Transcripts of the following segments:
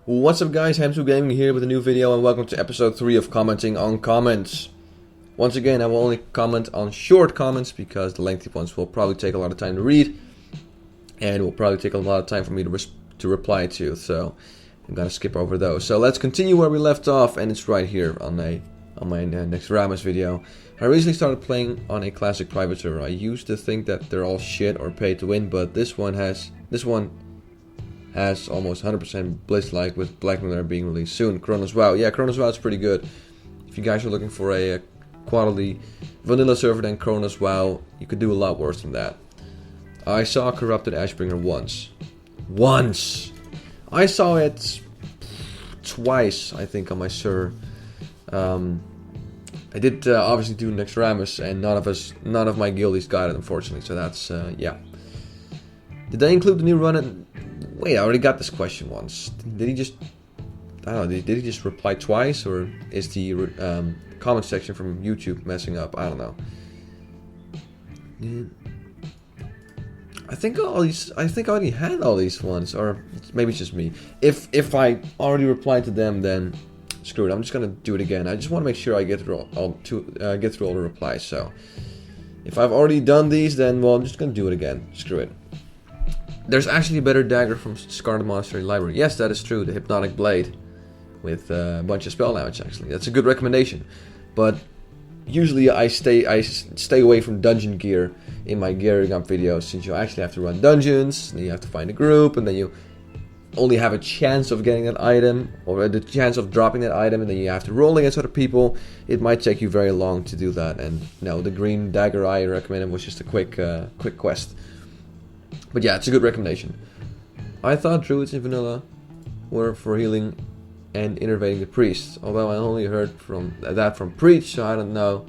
What's up guys, Hamsterwheel Gaming here with a new video and welcome to episode 3 of commenting on comments. Once again, I will only comment on short comments because the lengthy ones will probably take a lot of time to read and will probably take a lot of time for me to reply to, so I'm gonna skip over those. So let's continue where we left off, and it's right here on my next Ramus video. I recently started playing on a classic private server. I used to think that they're all shit or pay to win, but this one has almost 100% Blitz-like, with Blackmailer being released soon. KLHThreatMeter, yeah, KLHThreatMeter is pretty good. If you guys are looking for a quality vanilla server, then KLHThreatMeter, you could do a lot worse than that. I saw Corrupted Ashbringer once. I saw it twice, I think, on my server. I did obviously do next Ramus, and none of my guildies got it, unfortunately. So that's yeah. Did they include the new run? Wait, I already got this question once. Did he just... I don't know, did he just reply twice? Or is the comment section from YouTube messing up? I don't know. Yeah. I think I already had all these ones. Or maybe it's just me. If I already replied to them, then screw it. I'm just gonna do it again. I just want to make sure I get through all the replies. So if I've already done these, then well, I'm just gonna do it again. Screw it. There's actually a better dagger from Scarlet Monastery Library. Yes, that is true. The Hypnotic Blade with a bunch of spell damage. Actually, that's a good recommendation. But usually I stay away from dungeon gear in my gearing up videos, since you actually have to run dungeons, then you have to find a group, and then you only have a chance of getting that item, or the chance of dropping that item, and then you have to roll against other people. It might take you very long to do that. And no, the green dagger I recommended was just a quick quest. But yeah, it's a good recommendation. I thought druids in vanilla were for healing and innervating the priests, although I only heard that from Preach, so I don't know,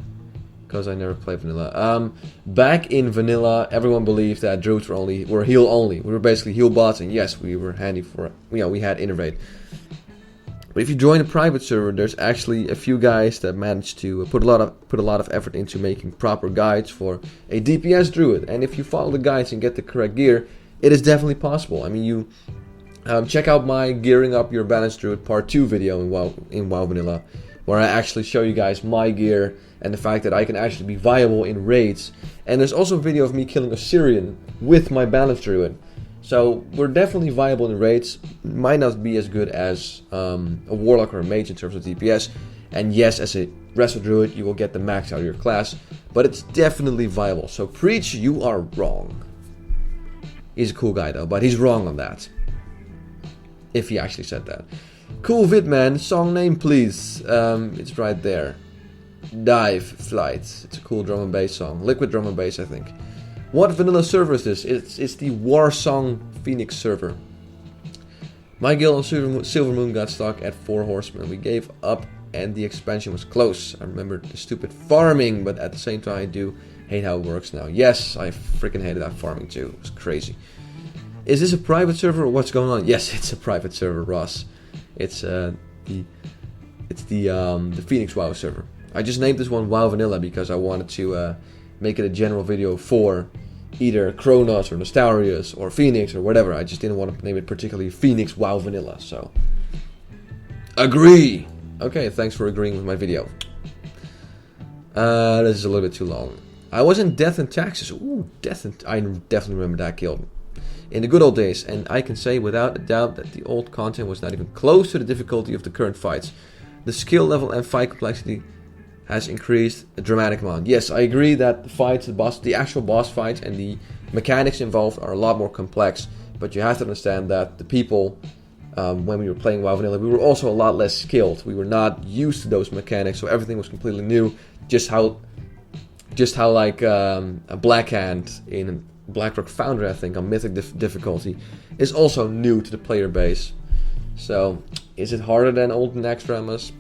because I never played vanilla. Back in vanilla, everyone believed that druids were heal only. We were basically heal bots, and yes, we were handy for it. You know, we had innervate. But if you join a private server, there's actually a few guys that managed to put a lot of effort into making proper guides for a DPS druid. And if you follow the guides and get the correct gear, it is definitely possible. I mean, you check out my Gearing Up Your Balanced Druid Part 2 video in WoW Vanilla, where I actually show you guys my gear and the fact that I can actually be viable in raids. And there's also a video of me killing a Syrian with my Balanced Druid. So we're definitely viable in raids. Might not be as good as a warlock or a mage in terms of DPS. And yes, as a wrestle druid, you will get the max out of your class, but it's definitely viable. So Preach, you are wrong. He's a cool guy though, but he's wrong on that. If he actually said that. Cool Vidman, song name please. It's right there. Dive Flight. It's a cool drum and bass song. Liquid drum and bass, I think. What vanilla server is this? It's the Warsong Phoenix server. My guild on Silver Moon got stuck at 4 horsemen. We gave up and the expansion was close. I remember the stupid farming, but at the same time I do hate how it works now. Yes, I freaking hated that farming too. It was crazy. Is this a private server or what's going on? Yes, it's a private server, Ross. It's the Phoenix WoW server. I just named this one WoW Vanilla because I wanted to make it a general video for either Kronos or Nostarius or Phoenix or whatever. I just didn't want to name it particularly Phoenix WoW Vanilla, so agree. Okay, thanks for agreeing with my video. This is a little bit too long. I was in Death and Taxes. Ooh, I definitely remember that guild in the good old days, and I can say without a doubt that the old content was not even close to the difficulty of the current fights. The skill level and fight complexity has increased a dramatic amount. Yes, I agree that the fights, the actual boss fights and the mechanics involved are a lot more complex, but you have to understand that the people, when we were playing WoW Vanilla, we were also a lot less skilled. We were not used to those mechanics, so everything was completely new. Just how like a Blackhand in Blackrock Foundry, I think, on Mythic difficulty, is also new to the player base. So, is it harder than old Naxxramas?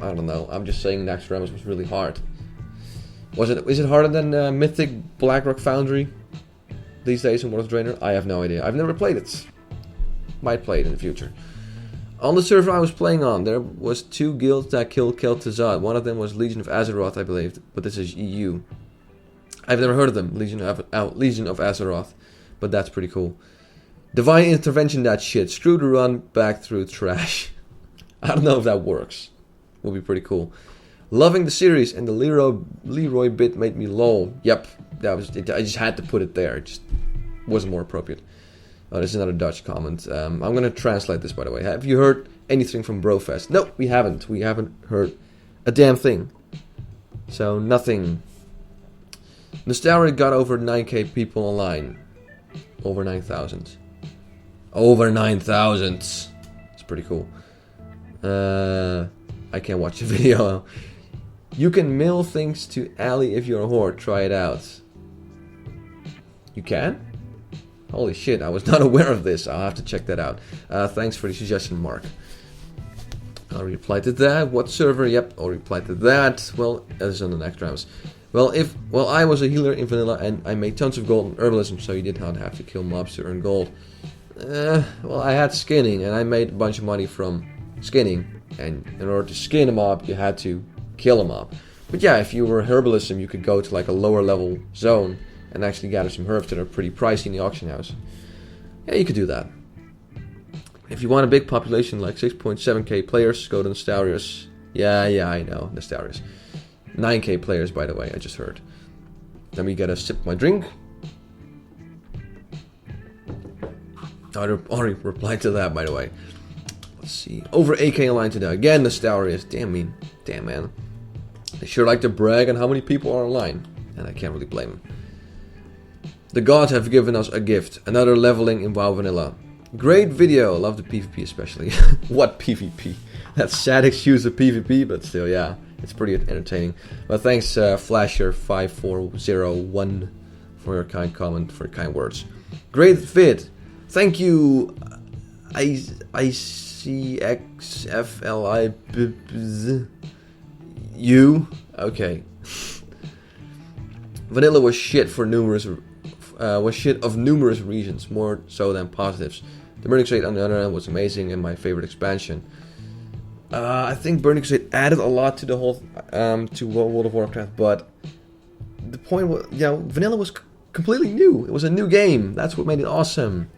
I don't know. I'm just saying Naxxramas was really hard. Is it harder than Mythic Blackrock Foundry these days in World of Draenor? I have no idea. I've never played it. Might play it in the future. On the server I was playing on, there was 2 guilds that killed Kel'Thuzad. One of them was Legion of Azeroth, I believe, but this is EU. I've never heard of them, Legion of Azeroth, but that's pretty cool. Divine intervention, that shit. Screw the run back through trash. I don't know if that works. Will be pretty cool. Loving the series, and the Leroy bit made me lol. Yep, that was it. I just had to put it there. It just wasn't more appropriate. Oh, there's another Dutch comment. I'm gonna translate this, by the way. Have you heard anything from Brofest? No, we haven't. We haven't heard a damn thing. So nothing. Nostalgia got over 9k people online. Over 9,000. Over 9,000. It's pretty cool. I can't watch the video. You can mail things to Ali if you're a whore. Try it out. You can? Holy shit, I was not aware of this. I'll have to check that out. Thanks for the suggestion, Mark. I'll reply to that. What server? Yep, I'll reply to that. Well, that is on the next rounds. Well, I was a healer in vanilla and I made tons of gold in herbalism, so you did not have to kill mobs to earn gold. Well, I had skinning and I made a bunch of money from skinning, and in order to skin a mob, you had to kill a mob. But yeah, if you were herbalism, you could go to like a lower level zone and actually gather some herbs that are pretty pricey in the auction house. Yeah, you could do that. If you want a big population like 6.7k players, go to Nostalrius. Yeah, I know, Nostalrius. 9k players, by the way, I just heard. Let me get a sip of my drink. I already replied to that, by the way. Let's see. Over 8k online today. Again, Nostalrius. Damn, man. They sure like to brag on how many people are online. And I can't really blame them. The gods have given us a gift. Another leveling in WoW Vanilla. Great video. Love the PvP especially. What PvP? That's sad excuse of PvP, but still, yeah. It's pretty entertaining. But thanks, Flasher5401, for your kind comment, for your kind words. Great vid. Thank you, ICXFLI. You? Okay. Vanilla was shit for numerous of numerous reasons, more so than positives. The Burning Crusade on the other hand was amazing and my favorite expansion. I think Burning Crusade added a lot to the whole to World of Warcraft, but the point was, Vanilla was completely new. It was a new game. That's what made it awesome.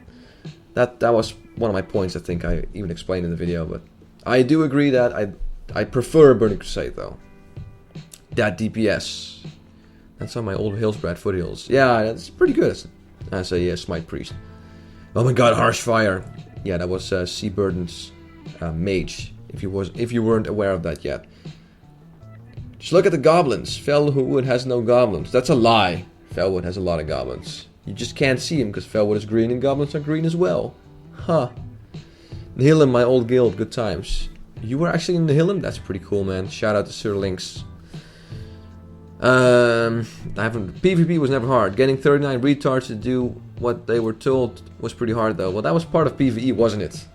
That was one of my points. I think I even explained in the video, but I do agree that I prefer Burning Crusade though. That DPS. That's on my old Hillsbrad foothills. Yeah, that's pretty good as a Smite Priest. Oh my god, Harsh Fire. Yeah, that was Seaburden's mage. If you weren't aware of that yet. Just look at the goblins. Felwood has no goblins. That's a lie. Felwood has a lot of goblins. You just can't see them because Felwood is green and goblins are green as well. Huh. Nihilum, my old guild, good times. You were actually in Nihilum? That's pretty cool, man. Shout out to Sir Lynx. PvP was never hard. Getting 39 retards to do what they were told was pretty hard though. Well, that was part of PvE, wasn't it?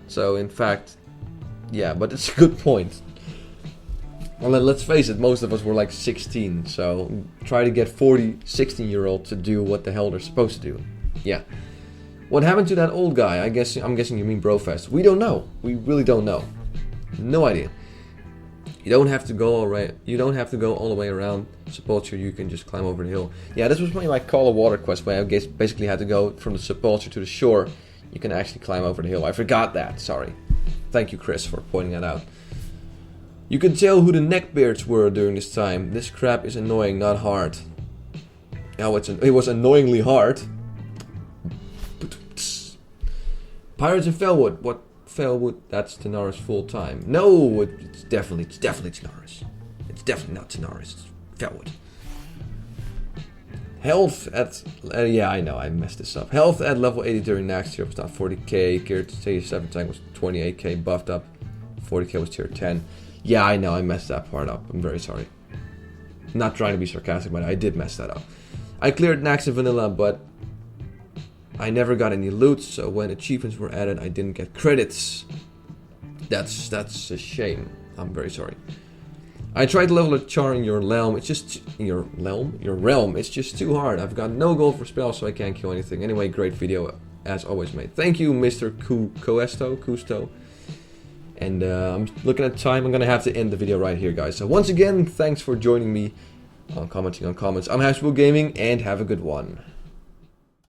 So in fact, yeah, but it's a good point. Well, let's face it, most of us were like 16, so try to get 40, 16-year-olds to do what the hell they're supposed to do. Yeah. What happened to that old guy? I'm guessing you mean Brofest. We don't know. We really don't know. No idea. You don't have to go all the way around Sepulture. You can just climb over the hill. Yeah, this was my Call of Water quest, where I basically had to go from the Sepulture to the shore. You can actually climb over the hill. I forgot that. Sorry. Thank you, Chris, for pointing that out. You can tell who the neckbeards were during this time. This crap is annoying, not hard. Oh, it was annoyingly hard. Pirates in Felwood. What Felwood? That's Tanaris full time. No, it's definitely Tanaris. It's definitely not Tanaris. It's Felwood. Health at yeah, I know I messed this up. Health at level 80 during next year was not 40k. Gear to tier 7 tank was 28k. Buffed up. 40k was tier 10. Yeah, I know I messed that part up. I'm very sorry. Not trying to be sarcastic, but I did mess that up. I cleared Nax in vanilla, but I never got any loot, so when achievements were added, I didn't get credits. That's a shame. I'm very sorry. I tried to level a char in your realm. It's just your realm. It's just too hard. I've got no gold for spells, so I can't kill anything. Anyway, great video as always, mate. Thank you, Mr. Custo. And I'm looking at time. I'm gonna have to end the video right here, guys. So once again, thanks for joining me on commenting on comments. I'm Hamsterwheel Gaming, and have a good one.